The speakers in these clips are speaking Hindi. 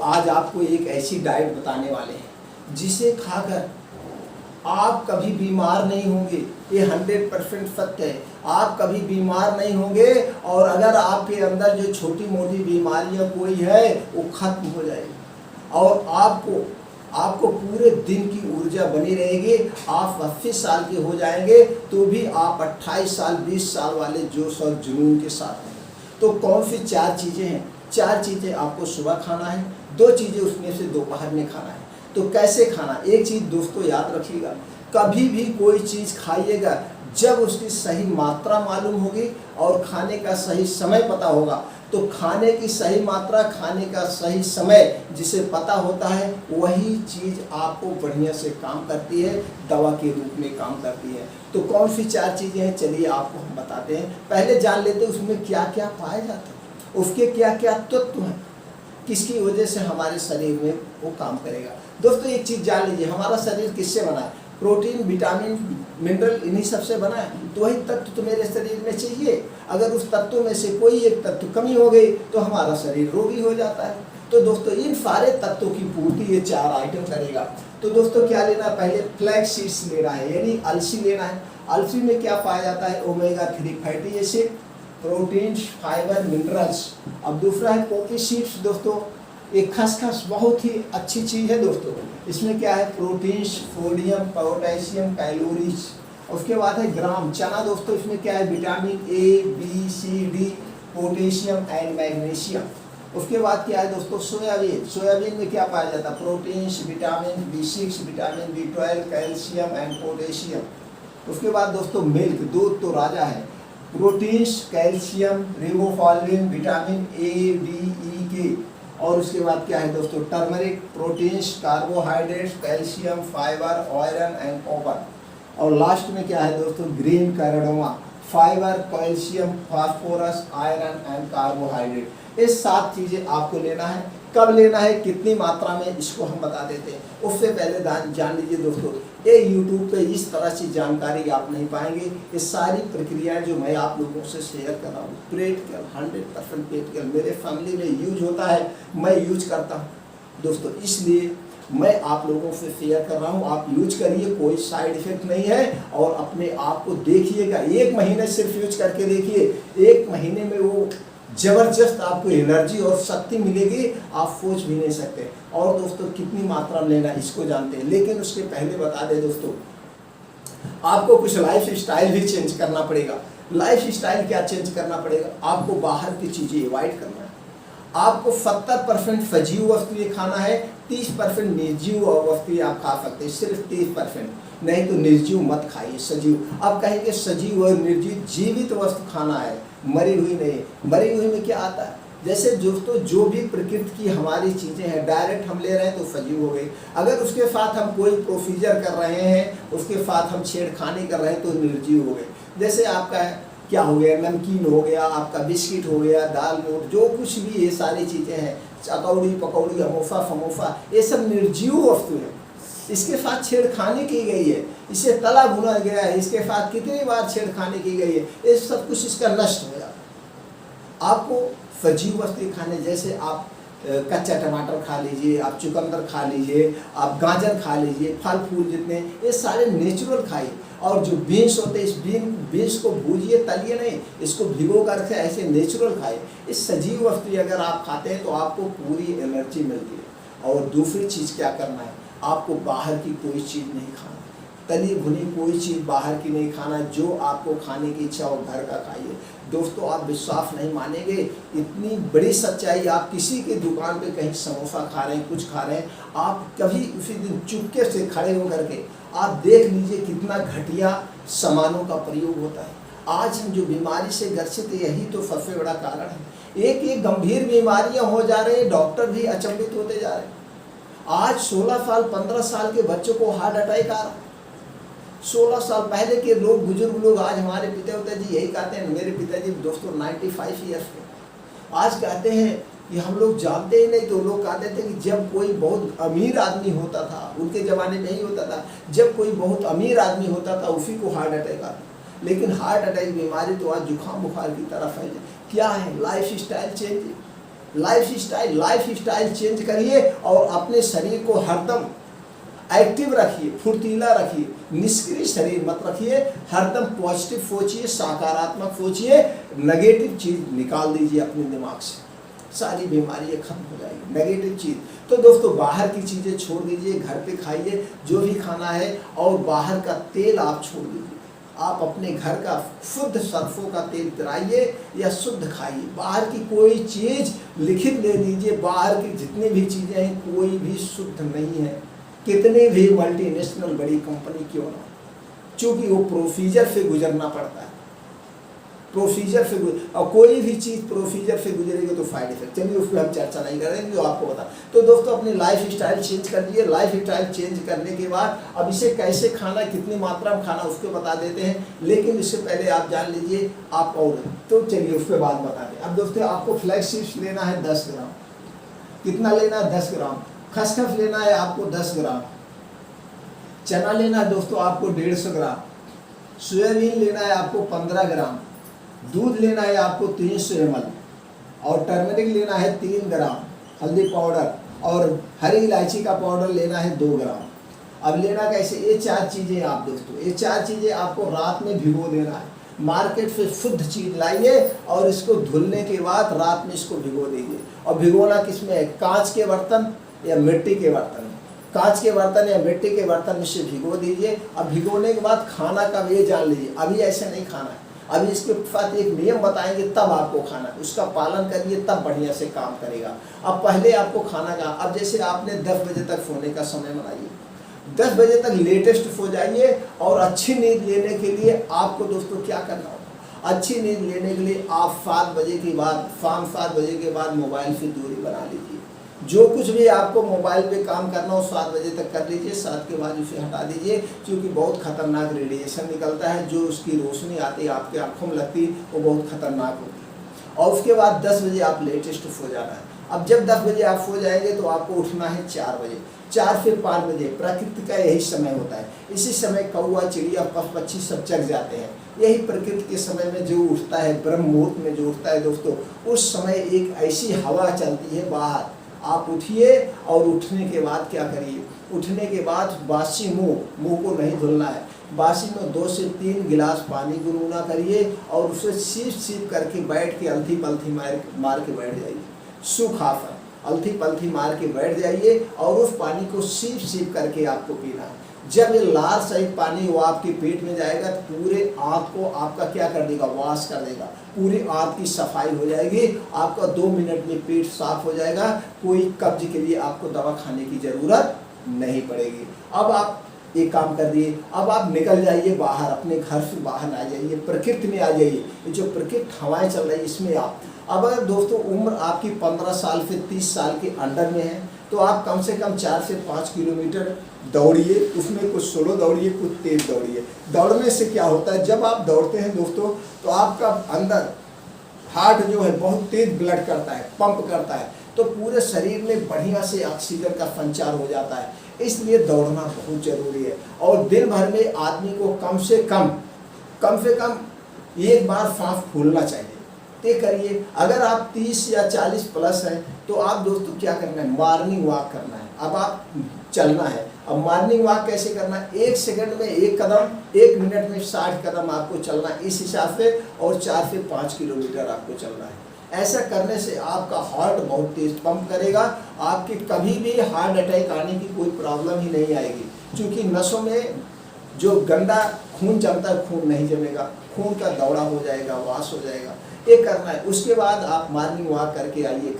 आज आपको एक ऐसी डाइट बताने वाले हैं जिसे खाकर आप कभी बीमार नहीं होंगे। ये 100% सत्य है, आप कभी बीमार नहीं होंगे और अगर आपके अंदर जो छोटी मोटी बीमारियां कोई है वो खत्म हो जाएगी और आपको पूरे दिन की ऊर्जा बनी रहेगी। आप 80 साल के हो जाएंगे तो भी आप 28 साल 20 साल वाले जोश और जुनून के साथ हैं। तो कौन सी 4 चीज़ें हैं? 4 चीज़ें आपको सुबह खाना है, 2 चीज़ें उसमें से दोपहर में खाना है। तो कैसे खाना? एक चीज़ दोस्तों याद रखिएगा, कभी भी कोई चीज़ खाइएगा जब उसकी सही मात्रा मालूम होगी और खाने का सही समय पता होगा। तो खाने की सही मात्रा, खाने का सही समय जिसे पता होता है वही चीज़ आपको बढ़िया से काम करती है, दवा के रूप में काम करती है। तो कौन सी 4 चीज़ें हैं, चलिए आपको हम बताते हैं। पहले जान लेते हैं उसमें क्या क्या पाया जाता है, उसके क्या क्या तत्व हैं, किसकी वजह से हमारे शरीर में वो काम करेगा। दोस्तों एक चीज़ जान लीजिए, हमारा शरीर किससे बना है? प्रोटीन, विटामिन, मिनरल, इन्हीं सबसे बना है। तो वही तत्व तो मेरे शरीर में चाहिए। अगर उस तत्वों में से कोई एक तत्व कमी हो गई तो हमारा शरीर रोगी हो जाता है। तो दोस्तों इन सारे तत्वों की पूर्ति ये 4 आइटम करेगा। तो दोस्तों क्या लेना है? पहले फ्लैक्स सीड्स लेना है, यानी अलसी लेना है। अलसी में क्या पाया जाता है? Omega 3 fatty acid, proteins, fibre, minerals. अब दूसरा है पोपी सीड्स। दोस्तों एक खसखस बहुत ही अच्छी चीज़ है दोस्तों। इसमें क्या है? Proteins, sodium, potassium, calories. उसके बाद है ग्राम चना। दोस्तों इसमें क्या है? Vitamin A, B, C, D, potassium and magnesium. उसके बाद क्या है दोस्तों? सोयाबीन। सोयाबीन में क्या पाया जाता है? Proteins, vitamin B6, vitamin B12, calcium and potassium. उसके बाद दोस्तों मिल्क, दूध तो राजा है। Proteins, calcium, riboflavin, vitamin A, D, E, K. और उसके बाद क्या है दोस्तों? Turmeric, proteins, carbohydrates, calcium, fibre, iron and copper. और लास्ट में क्या है दोस्तों? Green cardamom, fibre, calcium, phosphorus, iron and carbohydrate. ये 7 चीज़ें आपको लेना है। कब लेना है, कितनी मात्रा में, इसको हम बता देते हैं। उससे पहले जान लीजिए दोस्तों, ये YouTube पे इस तरह से जानकारी आप नहीं पाएंगे। ये सारी प्रक्रियाएं जो मैं आप लोगों से शेयर कर रहा हूँ प्रैक्टिकल, 100% प्रैक्टिकल, मेरे फैमिली में यूज होता है, मैं यूज करता हूँ दोस्तों, इसलिए मैं आप लोगों से शेयर कर रहा हूँ। आप यूज करिए, कोई साइड इफेक्ट नहीं है। और अपने आप को देखिएगा, 1 महीने सिर्फ यूज करके देखिए, 1 महीने में वो जबरदस्त आपको एनर्जी और शक्ति मिलेगी, आप सोच भी नहीं सकते। और दोस्तों कितनी मात्रा में लेना इसको जानते हैं, लेकिन उसके पहले बता दें दोस्तों, आपको कुछ लाइफ स्टाइल भी चेंज करना पड़ेगा। लाइफ स्टाइल क्या चेंज करना पड़ेगा? आपको बाहर की चीज़ें अवॉइड करना है। आपको 70% सजीव वस्तुएं खाना है, 30% निर्जीव वस्तुएं आप खा सकते हैं, सिर्फ 30%। नहीं तो निर्जीव मत खाइए, सजीव। अब कहेंगे सजीव और निर्जीव, जीवित वस्तु खाना है, मरी हुई नहीं। मरी हुई में क्या आता है? जैसे दोस्तों जो भी प्रकृति की हमारी चीज़ें हैं डायरेक्ट हम ले रहे हैं तो सजीव हो गई। अगर उसके साथ हम कोई प्रोसीजर कर रहे हैं, उसके साथ हम छेड़खानी कर रहे हैं तो निर्जीव हो गए। जैसे आपका क्या हो गया? नमकीन हो गया, आपका बिस्किट हो गया, दाल मोट, जो कुछ भी ये सारी चीज़ें हैं, चकौड़ी पकौड़ी, अमोफा समोसा, ये सब निर्जीव वस्तु है। इसके साथ छेड़खानी की गई है, इसे तला भुना गया है, इसके साथ कितनी बार छेड़खानी की गई है, ये सब कुछ इसका नष्ट हो जाता। आपको सजीव वस्तु खाने, जैसे आप कच्चा टमाटर खा लीजिए, आप चुकंदर खा लीजिए, आप गाजर खा लीजिए, फल फूल जितने, ये सारे नेचुरल खाइए। और जो बीन्स होते हैं, इस बीन्स को भूजिए, तलिए नहीं, इसको भिगो करके ऐसे नेचुरल खाइए। इस सजीव वस्तु अगर आप खाते हैं तो आपको पूरी एनर्जी मिलती है। और दूसरी चीज़ क्या करना है? आपको बाहर की कोई चीज़ नहीं खाना, तली भुनी कोई चीज़ बाहर की नहीं खाना। जो आपको खाने की इच्छा हो घर का खाइए। दोस्तों आप विश्वास नहीं मानेंगे, इतनी बड़ी सच्चाई, आप किसी की दुकान पे कहीं समोसा खा रहे हैं, कुछ खा रहे हैं, आप कभी उसी दिन चुपके से खड़े होकर के आप देख लीजिए कितना घटिया सामानों का प्रयोग होता है। आज हम जो बीमारी से ग्रसित है, यही तो सबसे बड़ा कारण है। एक गंभीर बीमारियां हो जा रही है, डॉक्टर भी अचंभित होते जा रहे हैं। आज 16 साल 15 साल के बच्चों को हार्ट अटैक आ रहा है। 16 साल पहले के लोग, बुजुर्ग लोग, आज हमारे पिताजी यही कहते हैं, मेरे पिताजी दोस्तों 95 ईयर्स के, आज कहते हैं कि हम लोग जानते ही नहीं। तो लोग कहते थे कि जब कोई बहुत अमीर आदमी होता था, उनके ज़माने में नहीं होता था, जब कोई बहुत अमीर आदमी होता था उसी को हार्ट अटैक आता। लेकिन हार्ट अटैक बीमारी तो आज जुकाम बुखार की तरफ है। क्या है? Life style change. Life style change करिए और अपने शरीर को हरदम एक्टिव रखिए, फुर्तीला रखिए, निष्क्रिय शरीर मत रखिए, हरदम पॉजिटिव सोचिए, सकारात्मक सोचिए, नेगेटिव चीज निकाल दीजिए अपने दिमाग से, सारी बीमारियां खत्म हो जाएगी। नेगेटिव चीज तो दोस्तों बाहर की चीजें छोड़ दीजिए, घर पे खाइए जो भी खाना है, और बाहर का तेल आप छोड़ दीजिए। आप अपने घर का शुद्ध सरसों का तेल पिराइए या शुद्ध खाइए। बाहर की कोई चीज लिखित ले लीजिए, बाहर की जितनी भी चीजें हैं कोई भी शुद्ध नहीं है, कितने भी मल्टीनेशनल बड़ी कंपनी क्यों ना, क्योंकि वो प्रोसीजर से गुजरना पड़ता है, प्रोसीजर से और कोई भी चीज़ प्रोसीजर से गुजरेगी तो फाइड इफेक्ट। चलिए उस पर हम चर्चा नहीं करेंगे, जो आपको बता। तो दोस्तों अपनी लाइफ स्टाइल चेंज कर दीजिए। लाइफ स्टाइल चेंज करने के बाद अब इसे कैसे खाना, कितनी मात्रा में खाना उसको बता देते हैं, लेकिन इससे पहले आप जान लीजिए आप और तो चलिए उस पर बात बता दें। अब दोस्तों आपको फ्लैक्स सीड्स लेना है 10 ग्राम, कितना लेना है 10 ग्राम, खसखस लेना है आपको 10 ग्राम, चना लेना है दोस्तों आपको 150 ग्राम, सोयाबीन लेना है आपको 15 ग्राम, दूध लेना है आपको 300 ml, और टर्मरिक लेना है 3 ग्राम, हल्दी पाउडर और हरी इलायची का पाउडर लेना है 2 ग्राम। अब लेना कैसे, ये 4 चीज़ें आप दोस्तों, ये 4 चीज़ें आपको रात में भिगो देना है। मार्केट से शुद्ध चीज़ लाइए और इसको धुलने के बाद रात में इसको भिगो दीजिए। और भिगोना किस में है, कांच के बर्तन या मिट्टी के बर्तन, कांच के बर्तन या मिट्टी के बर्तन में से भिगो दीजिए। अब भिगोने के बाद खाना कब ये जान लीजिए, अभी ऐसे नहीं खाना है, अभी इसके साथ एक नियम बताएंगे तब आपको खाना है, उसका पालन करिए तब बढ़िया से काम करेगा। अब पहले आपको खाना का, अब जैसे आपने 10 बजे तक सोने का समय बनाइए, 10 बजे तक लेटेस्ट सो जाइए। और अच्छी नींद लेने के लिए आपको दोस्तों क्या करना होगा, अच्छी नींद लेने के लिए आप 7 बजे के बाद, शाम 7 बजे के बाद मोबाइल से दूरी बना लीजिए। जो कुछ भी आपको मोबाइल पे काम करना हो 7 बजे तक कर लीजिए, 7 के बाद उसे हटा दीजिए, क्योंकि बहुत खतरनाक रेडिएशन निकलता है, जो उसकी रोशनी आती है आपके आंखों में लगती है, वो बहुत खतरनाक होती है। और उसके बाद 10 बजे आप लेटेस्ट सो जाना है। अब जब 10 बजे आप सो जाएंगे तो आपको उठना है 4 बजे, 4 से 5 बजे प्रकृति का यही समय होता है। इसी समय कौआ, चिड़िया, पक्षी सब जग जाते हैं। यही प्रकृति के समय में जो उठता है, ब्रह्म मुहूर्त में जो उठता है दोस्तों, उस समय एक ऐसी हवा चलती है बाहर, आप उठिए और उठने के बाद क्या करिए, उठने के बाद बासी मुंह को नहीं धुलना है, बासी में 2 से 3 गिलास पानी गुनगुना करिए और उसे सीप करके बैठ के अलथी पलथी मार के बैठ जाइए, सूखा सा अलथी पलथी मार के बैठ जाइए और उस पानी को सीप करके आपको पीना है। जब ये लार सहित पानी वो आपके पेट में जाएगा तो पूरे आंत को आपका क्या कर देगा, वॉश कर देगा, पूरी आंत की सफाई हो जाएगी, आपका 2 मिनट में पेट साफ हो जाएगा, कोई कब्ज के लिए आपको दवा खाने की जरूरत नहीं पड़ेगी। अब आप एक काम कर दिए, अब आप निकल जाइए बाहर, अपने घर से बाहर आ जाइए, प्रकृति में आ जाइए। ये जो प्रकृति हवाएं चल रही है इसमें आप, अब अगर दोस्तों उम्र आपकी 15 साल से 30 साल के अंडर में है तो आप कम से कम 4 से 5 किलोमीटर दौड़िए, उसमें कुछ स्लो दौड़िए, कुछ तेज दौड़िए। दौड़ने से क्या होता है, जब आप दौड़ते हैं दोस्तों तो आपका अंदर हार्ट जो है बहुत तेज ब्लड करता है, पंप करता है, तो पूरे शरीर में बढ़िया से ऑक्सीजन का संचार हो जाता है। इसलिए दौड़ना बहुत जरूरी है। और दिन भर में आदमी को कम से कम एक बार सांस फूलना चाहिए, तय करिए। अगर आप 30 या 40 प्लस हैं तो आप दोस्तों क्या करना है, मॉर्निंग वॉक करना है। अब आप चलना है। अब मॉर्निंग वॉक कैसे करना है, 1 सेकंड में 1 कदम, 1 मिनट में 60 कदम आपको चलना है इस हिसाब से, और 4 से 5 किलोमीटर आपको चलना है। ऐसा करने से आपका हार्ट बहुत तेज पंप करेगा, आपके कभी भी हार्ट अटैक आने की कोई प्रॉब्लम ही नहीं आएगी, क्योंकि नसों में जो गंदा खून जमता है खून नहीं जमेगा, खून का दौड़ा हो जाएगा, वाश हो जाएगा। ये करना है। उसके बाद आप मॉर्निंग वॉक करके आइए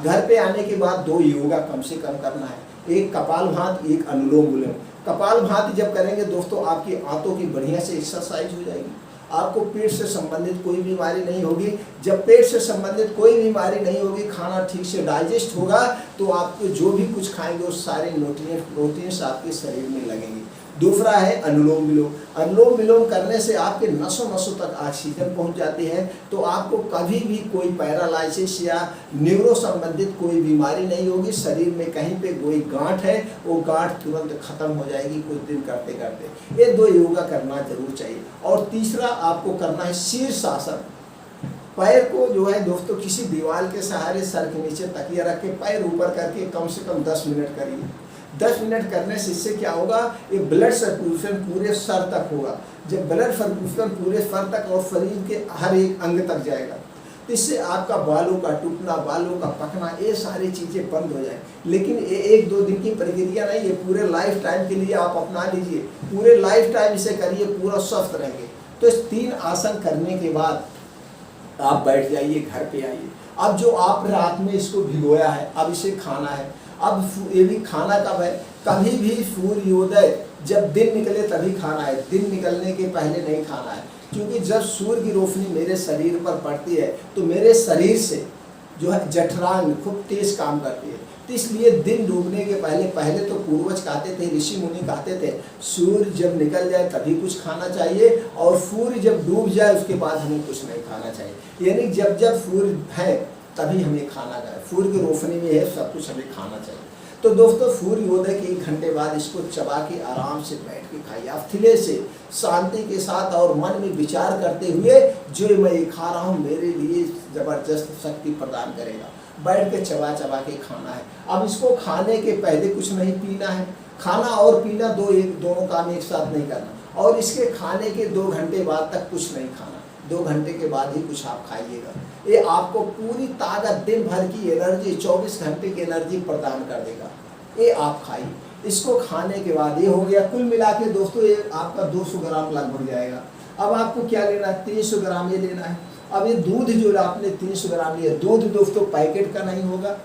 घर पे आने के बाद 2 योगा कम से कम करना है, एक कपालभाति, एक अनुलोम विलोम। कपालभाति जब करेंगे दोस्तों आपकी आंतों की बढ़िया से एक्सरसाइज हो जाएगी, आपको पेट से संबंधित कोई बीमारी नहीं होगी। जब पेट से संबंधित कोई बीमारी नहीं होगी, खाना ठीक से डाइजेस्ट होगा, तो आपको जो भी कुछ खाएंगे वो सारे न्यूट्रिएंट्स आपके शरीर में लगेंगे। दूसरा है अनुलोम विलोम। अनुलोम विलोम करने से आपके नसों तक ऑक्सीजन पहुंच जाती है, तो आपको कभी भी कोई पैरालाइसिस या न्यूरो संबंधित कोई बीमारी नहीं होगी। शरीर में कहीं पे कोई गांठ है, वो गांठ तुरंत खत्म हो जाएगी कुछ दिन करते करते। ये 2 योगा करना जरूर चाहिए। और तीसरा आपको करना है शीर्षासन। पैर को जो है दोस्तों किसी दीवार के सहारे सर के नीचे तकिया रख के पैर ऊपर करके कम से कम 10 मिनट करिए। 10 मिनट करने से इससे क्या होगा, ये ब्लड सर्कुलेशन पूरे सर तक होगा। जब ब्लड सर्कुलेशन पूरे सर तक और शरीर के हर एक अंग तक जाएगा तो इससे आपका बालों का टूटना, बालों का पकना, ये सारी चीज़ें बंद हो जाए। लेकिन ये 1-2 दिन की प्रक्रिया नहीं, ये पूरे लाइफ टाइम के लिए आप अपना लीजिए। पूरे लाइफ टाइम इसे करिए, पूरा स्वस्थ रहेंगे। तो इस 3 आसन करने के बाद आप बैठ जाइए, घर पे आइए। अब जो आप रात में इसको भिगोया है, अब इसे खाना है। अब ये भी खाना कब है, कभी भी सूर्योदय जब दिन निकले तभी खाना है, दिन निकलने के पहले नहीं खाना है। क्योंकि जब सूर्य की रोशनी मेरे शरीर पर पड़ती है तो मेरे शरीर से जो है जठरांग खूब तेज काम करती है। तो इसलिए दिन डूबने के पहले तो पूर्वज कहते थे, ऋषि मुनि कहते थे, सूर्य जब निकल जाए तभी कुछ खाना चाहिए और सूर्य जब डूब जाए उसके बाद हमें कुछ नहीं खाना चाहिए। यानी जब जब सूर्य है तभी हमें खाना है, सूर्य की रोशनी में है सब कुछ हमें खाना चाहिए। तो दोस्तों सूर्योदय के 1 घंटे बाद इसको चबा के आराम से बैठ के खाइए, अफ्थिले से, शांति के साथ और मन में विचार करते हुए जो मैं ये खा रहा हूँ मेरे लिए जबरदस्त शक्ति प्रदान करेगा। बैठ के चबा चबा के खाना है। अब इसको खाने के पहले कुछ नहीं पीना है, खाना और पीना दोनों काम एक साथ नहीं करना। और इसके खाने के 2 घंटे बाद तक कुछ नहीं खाना, 2 घंटे के बाद ही कुछ आप खाइएगा। ये आपको पूरी ताकत, दिन भर की एनर्जी, 24 घंटे की एनर्जी प्रदान कर देगा। ये आप खाइए। इसको खाने के बाद ये हो गया, कुल मिला के दोस्तों ये आपका 200 ग्राम लगभग जाएगा। अब आपको क्या लेना है, 300 ग्राम ये लेना है। अब ये दूध जो आपने 300 ग्राम लिया, दूध दोस्तों पैकेट का नहीं होगा,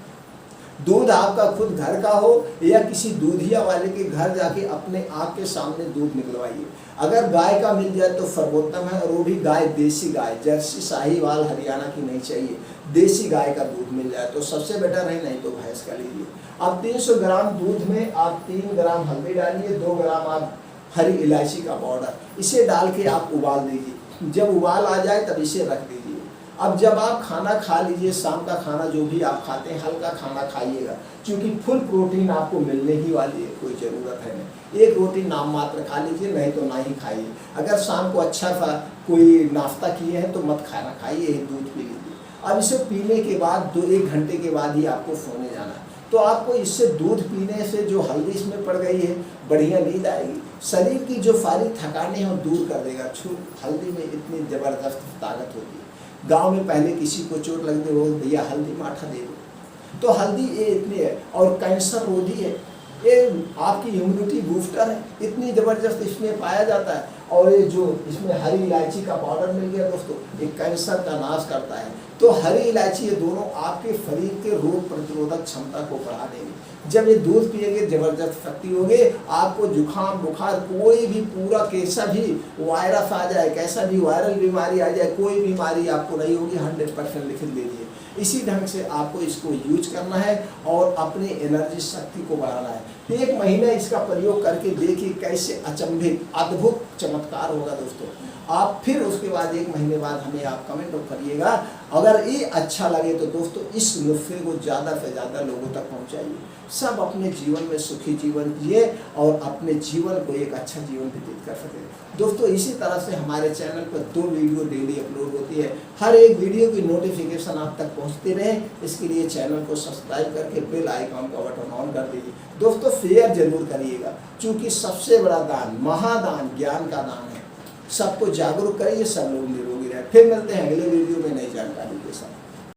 दूध आपका खुद घर का हो या किसी दूधिया वाले के घर जाके अपने आँख के सामने दूध निकलवाइए। अगर गाय का मिल जाए तो सर्वोत्तम है, और वो भी गाय, देसी गाय, जर्सी, साहीवाल, हरियाणा की नहीं चाहिए, देसी गाय का दूध मिल जाए तो सबसे बेटर है, नहीं तो भैंस का लीजिए। अब 300 ग्राम दूध में आप 3 ग्राम हल्दी डालिए, 2 ग्राम आप हरी इलायची का पाउडर, इसे डाल के आप उबाल दीजिए। जब उबाल आ जाए तब इसे रख दीजिए। अब जब आप खाना खा लीजिए, शाम का खाना जो भी आप खाते हैं हल्का खाना खाइएगा, क्योंकि फुल प्रोटीन आपको मिलने ही वाली है, कोई ज़रूरत है नहीं। 1 रोटी नाम मात्र खा लीजिए, नहीं तो ना ही खाइए। अगर शाम को अच्छा सा कोई नाश्ता किए हैं तो मत खाना खाइए, दूध पी लीजिए। अब इसे पीने के बाद 1 घंटे के बाद ही आपको सोने जाना है। तो आपको इससे दूध पीने से जो हल्दी इसमें पड़ गई है बढ़िया नींद आएगी, शरीर की जो सारी थकाने हैं वो दूर कर देगा। हल्दी में इतनी ज़बरदस्त ताकत होती है। गांव में पहले किसी को चोट लगती हो, भैया हल्दी माठा दे दो, तो हल्दी ये इतनी है और कैंसर रोधी है, ये आपकी इम्यूनिटी बूस्टर है, इतनी ज़बरदस्त इसमें पाया जाता है। और ये जो इसमें हरी इलायची का पाउडर मिल गया दोस्तों, ये कैंसर का नाश करता है। तो हरी इलायची, ये दोनों आपके शरीर के रोग प्रतिरोधक क्षमता को बढ़ा देंगे। जब ये दूध पिएंगे ज़बरदस्त शक्ति होगी, आपको जुकाम, बुखार, कोई भी पूरा कैसा भी वायरस आ जाए, कैसा भी वायरल बीमारी आ जाए, कोई बीमारी आपको नहीं होगी, 100% लिख लीजिए। इसी ढंग से आपको इसको यूज करना है और अपनी एनर्जी शक्ति को बढ़ाना है। 1 महीना इसका प्रयोग करके देखिए कैसे अचंभित, अद्भुत चमत्कार होगा दोस्तों। आप फिर उसके बाद 1 महीने बाद हमें आप कमेंट करिएगा। अगर ये अच्छा लगे तो दोस्तों इस नुस्खे को ज़्यादा से ज़्यादा लोगों तक पहुँचाइए। सब अपने जीवन में सुखी जीवन जिए और अपने जीवन को एक अच्छा जीवन व्यतीत कर सके। दोस्तों इसी तरह से हमारे चैनल पर 2 वीडियो डेली अपलोड होती है। हर एक वीडियो की नोटिफिकेशन आप तक पहुंचते रहे, इसके लिए चैनल को सब्सक्राइब करके बेल आइकॉन का बटन ऑन कर दीजिए। दोस्तों शेयर जरूर करिएगा, क्योंकि सबसे बड़ा दान, महादान ज्ञान का दान है। सबको जागरूक करिए, सब लोग निरोगी रहे। फिर मिलते हैं अगले वीडियो में नई जानकारी।